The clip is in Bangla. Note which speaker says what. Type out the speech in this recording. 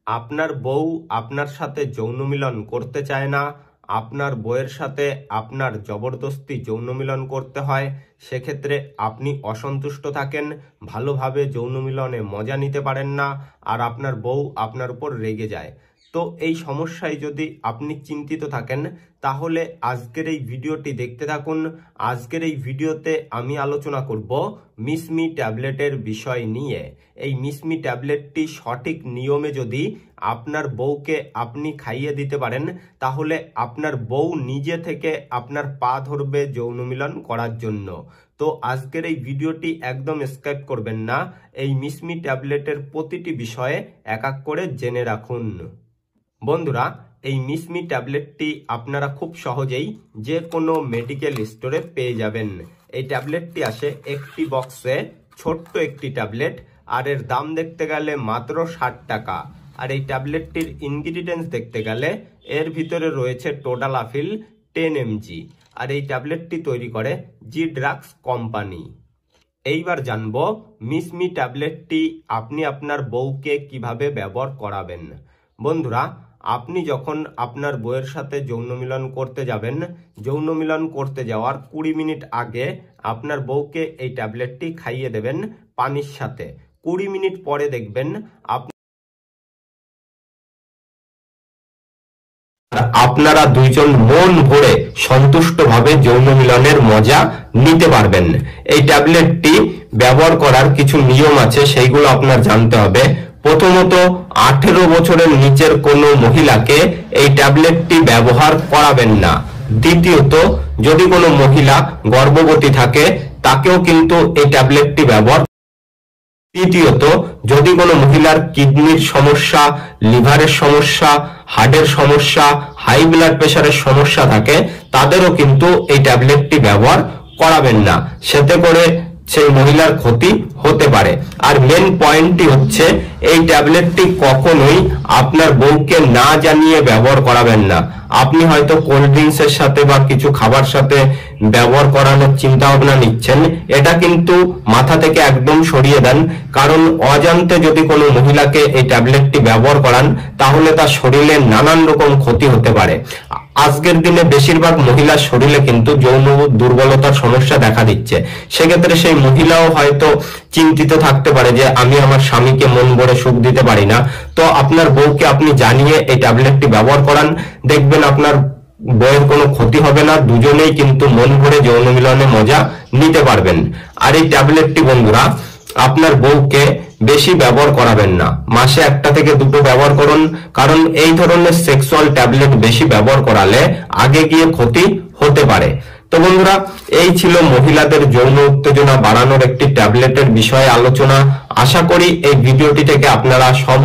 Speaker 1: আপনার বউ আপনার সাথে যৌন মিলন করতে চায় না, আপনার বউয়ের সাথে আপনার জবরদস্তি যৌন মিলন করতে হয়, সেক্ষেত্রে আপনি অসন্তুষ্ট থাকেন, ভালোভাবে যৌন মিলনে মজা নিতে পারেন না, আর আপনার বউ আপনার উপর রেগে যায়। তো এই সমস্যায় যদি আপনি চিন্তিত থাকেন, তাহলে আজকের এই ভিডিওটি দেখতে থাকুন। আজকের এই ভিডিওতে আমি আলোচনা করব মিসমি ট্যাবলেটের বিষয় নিয়ে। এই মিসমি ট্যাবলেটটি সঠিক নিয়মে যদি আপনার বউকে আপনি খাইয়ে দিতে পারেন, তাহলে আপনার বউ নিজে থেকে আপনার পা ধরবে যৌন মিলন করার জন্য। তো আজকের এই ভিডিওটি একদম স্কিপ করবেন না। এই মিসমি ট্যাবলেটের প্রতিটি বিষয়ে এক এক করে জেনে রাখুন। বন্ধুরা, এই মিসমি ট্যাবলেটটি আপনারা খুব সহজেই যে কোনো মেডিকেল স্টোরে পেয়ে যাবেন। এই ট্যাবলেটটি আসে একটি বক্সে, ছোট্ট একটি ট্যাবলেট, আর এর দাম দেখতে গেলে মাত্র 60 টাকা। আর এই ট্যাবলেটটির ইনগ্রিডিয়েন্টস দেখতে গেলে এর ভিতরে রয়েছে টোডালাফিল 10 mg, আর এই ট্যাবলেটটি তৈরি করে জি ড্রাগস কোম্পানি। এইবার জানবো মিসমি ট্যাবলেটটি আপনি আপনার বউকে কিভাবে ব্যবহার করাবেন। বন্ধুরা, আপনি যখন আপনার বউয়ের সাথে যৌন মিলন করতে যাবেন, যৌন মিলন করতে যাওয়ার 20 মিনিট আগে আপনার বউকে এই ট্যাবলেটটি খাইয়ে দেবেন পানির সাথে। 20 মিনিট পরে দেখবেন আপনারা দুইজন মন ভরে সন্তুষ্টভাবে যৌন মিলনের মজা নিতে পারবেন। এই ট্যাবলেটটি ব্যবহার করার কিছু নিয়ম আছে, সেইগুলো আপনার জানতে হবে। প্রথমত, 18 বছরের নিচের কোনো মহিলাকে এই ট্যাবলেটটি ব্যবহার করাবেন না। দ্বিতীয়ত, যদি কোনো মহিলা গর্ভবতী থাকে তাকেও কিন্তু এই ট্যাবলেটটি ব্যবহার। তৃতীয়ত, যদি কোনো মহিলার কিডনির সমস্যা, লিভারের সমস্যা, হার্টের সমস্যা, হাই ব্লাড প্রেশারের সমস্যা থাকে, তাদেরও কিন্তু এই ট্যাবলেটটি ব্যবহার করাবেন না। সেতে করে সেই মহিলার ক্ষতি হতে পারে। আর মেন পয়েন্টটি হচ্ছে, এই ট্যাবলেটটি কখনোই আপনার বউকে না জানিয়ে ব্যবহার করাবেন না। আপনি হয়তো কোল্ড ড্রিঙ্কসের সাথে বা কিছু খাবার সাথে ব্যবহার করানোর চিন্তা ভাবনা নিচ্ছেন, এটা কিন্তু মাথা থেকে একদম সরিয়ে দেন। কারণ অজান্তে যদি কোনো মহিলাকে এই ট্যাবলেটটি ব্যবহার করান, তাহলে তার শরীরে নানান রকম ক্ষতি হতে পারে। আজকের দিনে বেশিরভাগ মহিলার শরীরে কিন্তু যৌন দুর্বলতার সমস্যা দেখা দিচ্ছে। সেক্ষেত্রে সেই মহিলাও হয়তো চিন্তিত থাকতে পারে যে আমি আমার স্বামীকে মন ভরে সুখ দিতে পারি না। তো আপনার বউকে আপনি জানিয়ে এই ট্যাবলেটটি ব্যবহার করান, দেখবেন আপনার বউয়ের কোনো ক্ষতি হবে না, দুজনেই কিন্তু মন ভরে যৌন মিলনে মজা নিতে পারবেন। আর এই ট্যাবলেটটি বন্ধুরা, আপনার বউকে বেশি ব্যবহার করাবেন না, মাসে 1 থেকে 2 ব্যবহার করুন। কারণ এই ধরনের সেক্সুয়াল ট্যাবলেট বেশি ব্যবহার করালে আগে গিয়ে ক্ষতি হতে পারে। তো বন্ধুরা, এই ছিল মহিলাদের যৌন উত্তেজনা বাড়ানোর একটি ট্যাবলেটের বিষয়ে আলোচনা। আশা করি এই ভিডিওটি থেকে আপনারা সব